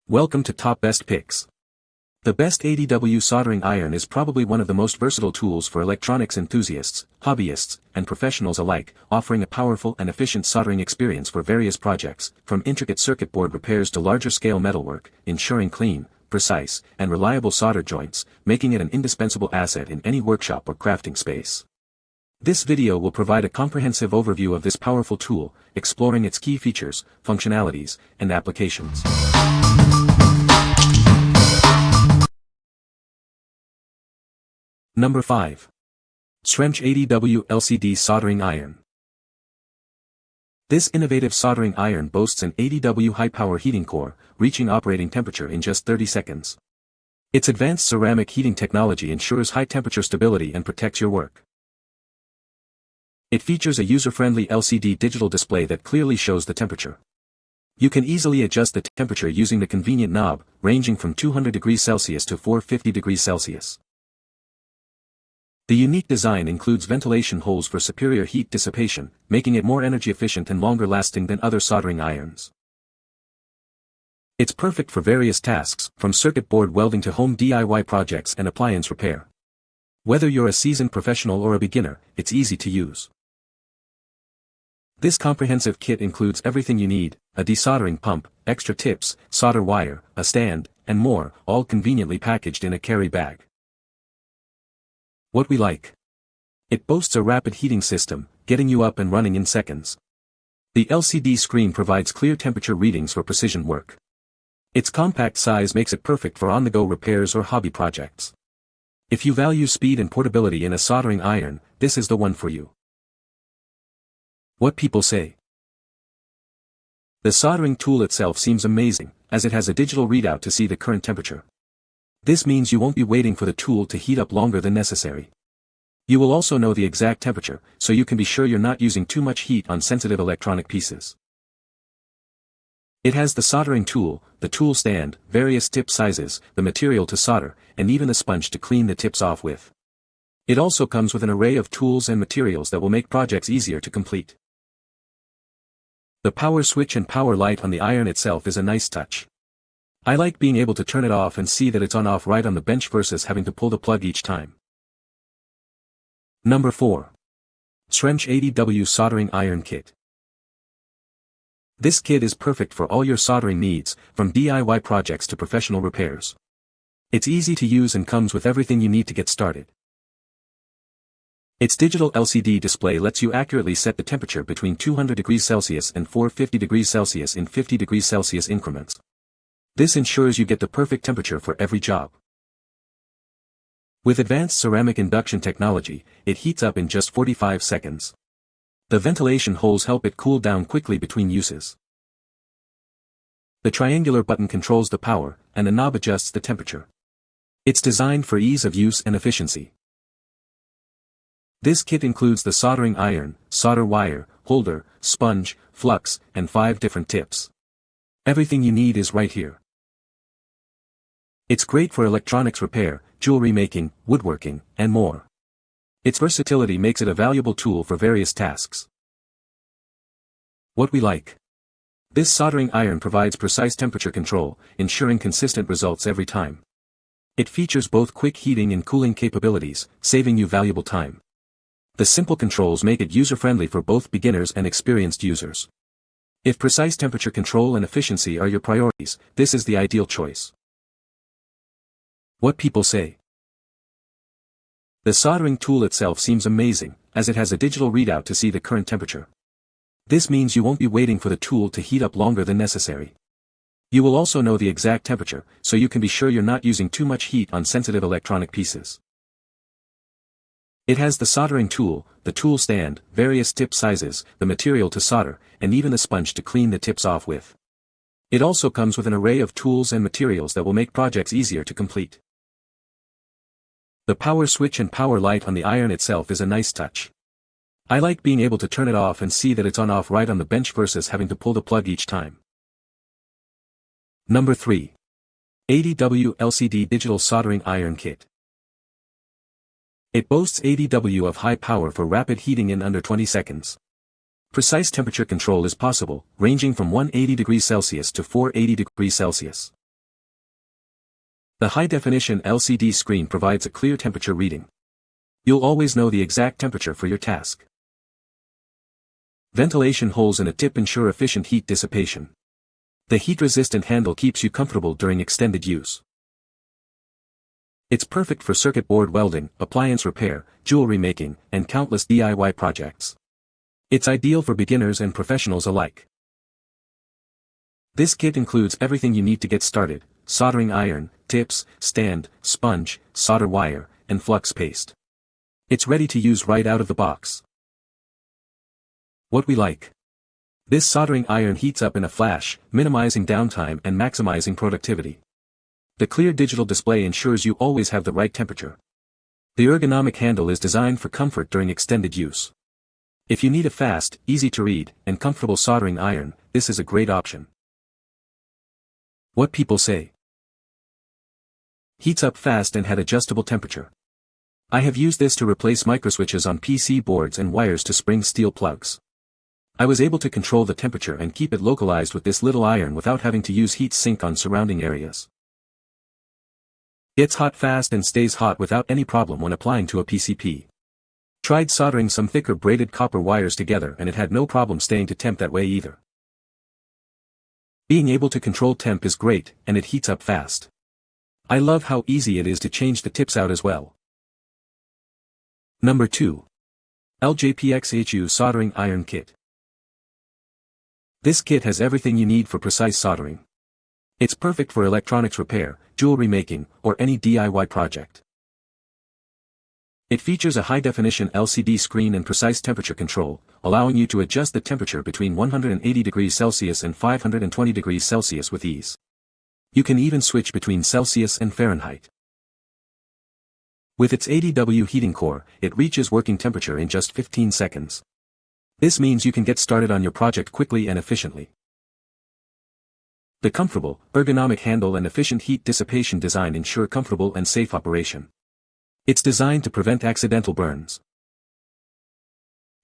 Welcome to Top Best Picks. The best 80W soldering iron is probably one of the most versatile tools for electronics enthusiasts, hobbyists, and professionals alike, offering a powerful and efficient soldering experience for various projects, from intricate circuit board repairs to larger-scale metalwork, ensuring clean, precise, and reliable solder joints, making it an indispensable asset in any workshop or crafting space. This video will provide a comprehensive overview of this powerful tool, exploring its key features, functionalities, and applications. Number 5. SREMTCH 80W LCD Soldering Iron. This innovative soldering iron boasts an 80W high-power heating core, reaching operating temperature in just 30 seconds. Its advanced ceramic heating technology ensures high-temperature stability and protects your work. It features a user-friendly LCD digital display that clearly shows the temperature. You can easily adjust the temperature using the convenient knob, ranging from 200 degrees Celsius to 450 degrees Celsius. The unique design includes ventilation holes for superior heat dissipation, making it more energy efficient and longer lasting than other soldering irons. It's perfect for various tasks, from circuit board welding to home DIY projects and appliance repair. Whether you're a seasoned professional or a beginner, it's easy to use. This comprehensive kit includes everything you need: a desoldering pump, extra tips, solder wire, a stand, and more, all conveniently packaged in a carry bag. What we like. It boasts a rapid heating system, getting you up and running in seconds. The LCD screen provides clear temperature readings for precision work. Its compact size makes it perfect for on-the-go repairs or hobby projects. If you value speed and portability in a soldering iron, this is the one for you. What people say. The soldering tool itself seems amazing, as it has a digital readout to see the current temperature. This means you won't be waiting for the tool to heat up longer than necessary. You will also know the exact temperature, so you can be sure you're not using too much heat on sensitive electronic pieces. It has the soldering tool, the tool stand, various tip sizes, the material to solder, and even a sponge to clean the tips off with. It also comes with an array of tools and materials that will make projects easier to complete. The power switch and power light on the iron itself is a nice touch. I like being able to turn it off and see that it's on/off right on the bench versus having to pull the plug each time. Number 4. SREMTCH 80W Soldering Iron Kit. This kit is perfect for all your soldering needs, from DIY projects to professional repairs. It's easy to use and comes with everything you need to get started. Its digital LCD display lets you accurately set the temperature between 200 degrees Celsius and 450 degrees Celsius in 50 degrees Celsius increments. This ensures you get the perfect temperature for every job. With advanced ceramic induction technology, it heats up in just 45 seconds. The ventilation holes help it cool down quickly between uses. The triangular button controls the power, and the knob adjusts the temperature. It's designed for ease of use and efficiency. This kit includes the soldering iron, solder wire, holder, sponge, flux, and 5 different tips. Everything you need is right here. It's great for electronics repair, jewelry making, woodworking, and more. Its versatility makes it a valuable tool for various tasks. What we like. This soldering iron provides precise temperature control, ensuring consistent results every time. It features both quick heating and cooling capabilities, saving you valuable time. The simple controls make it user-friendly for both beginners and experienced users. If precise temperature control and efficiency are your priorities, this is the ideal choice. What people say. The soldering tool itself seems amazing, as it has a digital readout to see the current temperature. This means you won't be waiting for the tool to heat up longer than necessary. You will also know the exact temperature, so you can be sure you're not using too much heat on sensitive electronic pieces. It has the soldering tool, the tool stand, various tip sizes, the material to solder, and even a sponge to clean the tips off with. It also comes with an array of tools and materials that will make projects easier to complete. The power switch and power light on the iron itself is a nice touch. I like being able to turn it off and see that it's on/off right on the bench versus having to pull the plug each time. Number 3. 80W LCD Digital Soldering Iron Kit. It boasts 80W of high power for rapid heating in under 20 seconds. Precise temperature control is possible, ranging from 180 degrees Celsius to 480 degrees Celsius. The high-definition LCD screen provides a clear temperature reading. You'll always know the exact temperature for your task. Ventilation holes in a tip ensure efficient heat dissipation. The heat-resistant handle keeps you comfortable during extended use. It's perfect for circuit board welding, appliance repair, jewelry making, and countless DIY projects. It's ideal for beginners and professionals alike. This kit includes everything you need to get started: soldering iron, tips, stand, sponge, solder wire, and flux paste. It's ready to use right out of the box. What we like. This soldering iron heats up in a flash, minimizing downtime and maximizing productivity. The clear digital display ensures you always have the right temperature. The ergonomic handle is designed for comfort during extended use. If you need a fast, easy-to-read, and comfortable soldering iron, this is a great option. What people say. Heats up fast and had adjustable temperature. I have used this to replace microswitches on PC boards and wires to spring steel plugs. I was able to control the temperature and keep it localized with this little iron without having to use heat sink on surrounding areas. Gets hot fast and stays hot without any problem when applying to a PCB. Tried soldering some thicker braided copper wires together and it had no problem staying to temp that way either. Being able to control temp is great, and it heats up fast. I love how easy it is to change the tips out as well. Number 2. LJPXHHU Soldering Iron Kit. This kit has everything you need for precise soldering. It's perfect for electronics repair, jewelry making, or any DIY project. It features a high-definition LCD screen and precise temperature control, allowing you to adjust the temperature between 180 degrees Celsius and 520 degrees Celsius with ease. You can even switch between Celsius and Fahrenheit. With its 80W heating core, it reaches working temperature in just 15 seconds. This means you can get started on your project quickly and efficiently. The comfortable, ergonomic handle and efficient heat dissipation design ensure comfortable and safe operation. It's designed to prevent accidental burns.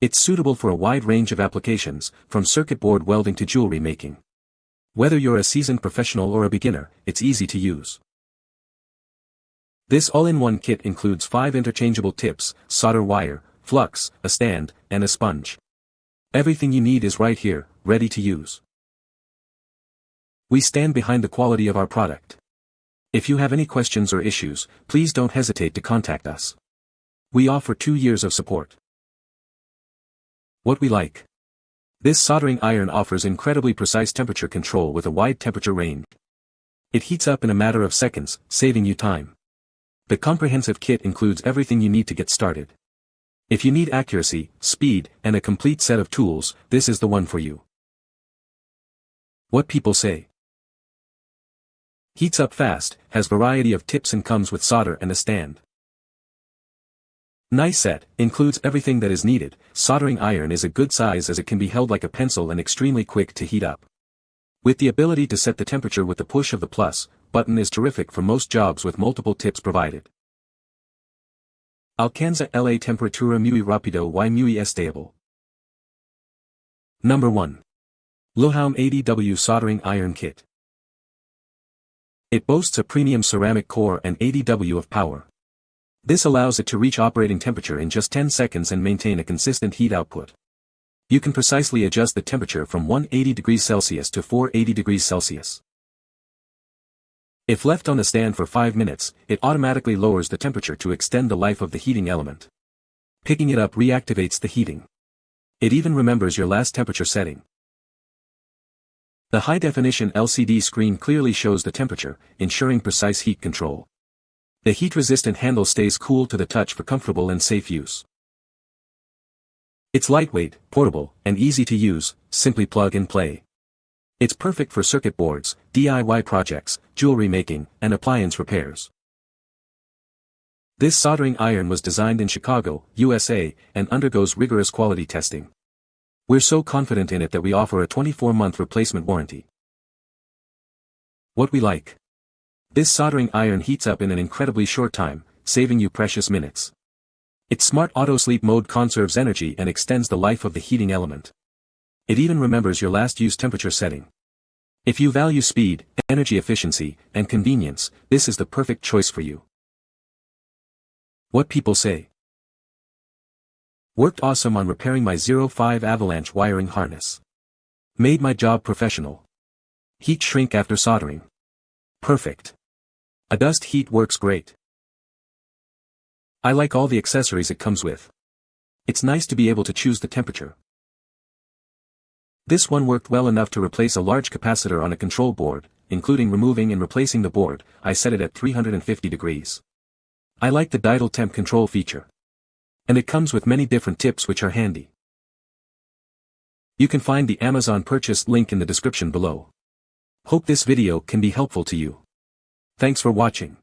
It's suitable for a wide range of applications, from circuit board welding to jewelry making. Whether you're a seasoned professional or a beginner, it's easy to use. This all-in-one kit includes 5 interchangeable tips, solder wire, flux, a stand, and a sponge. Everything you need is right here, ready to use. We stand behind the quality of our product. If you have any questions or issues, please don't hesitate to contact us. We offer 2 years of support. What we like. This soldering iron offers incredibly precise temperature control with a wide temperature range. It heats up in a matter of seconds, saving you time. The comprehensive kit includes everything you need to get started. If you need accuracy, speed, and a complete set of tools, this is the one for you. What people say. Heats up fast, has variety of tips and comes with solder and a stand. Nice set, includes everything that is needed. Soldering iron is a good size as it can be held like a pencil and extremely quick to heat up. With the ability to set the temperature with the push of the plus button is terrific for most jobs with multiple tips provided. Alcanza la temperatura muy rápido y muy estable. Number 1. Liouhoum 80W Soldering Iron Kit. It boasts a premium ceramic core and 80W of power. This allows it to reach operating temperature in just 10 seconds and maintain a consistent heat output. You can precisely adjust the temperature from 180 degrees Celsius to 480 degrees Celsius. If left on the stand for 5 minutes, it automatically lowers the temperature to extend the life of the heating element. Picking it up reactivates the heating. It even remembers your last temperature setting. The high-definition LCD screen clearly shows the temperature, ensuring precise heat control. The heat-resistant handle stays cool to the touch for comfortable and safe use. It's lightweight, portable, and easy to use, simply plug and play. It's perfect for circuit boards, DIY projects, jewelry making, and appliance repairs. This soldering iron was designed in Chicago, USA, and undergoes rigorous quality testing. We're so confident in it that we offer a 24-month replacement warranty. What we like. This soldering iron heats up in an incredibly short time, saving you precious minutes. Its smart auto sleep mode conserves energy and extends the life of the heating element. It even remembers your last use temperature setting. If you value speed, energy efficiency, and convenience, this is the perfect choice for you. What people say. Worked awesome on repairing my 05 avalanche wiring harness. Made my job professional. Heat shrink after soldering. Perfect. A dust heat works great. I like all the accessories it comes with. It's nice to be able to choose the temperature. This one worked well enough to replace a large capacitor on a control board, including removing and replacing the board. I set it at 350 degrees. I like the dial temp control feature. And it comes with many different tips which are handy. You can find the Amazon purchase link in the description below. Hope this video can be helpful to you. Thanks for watching.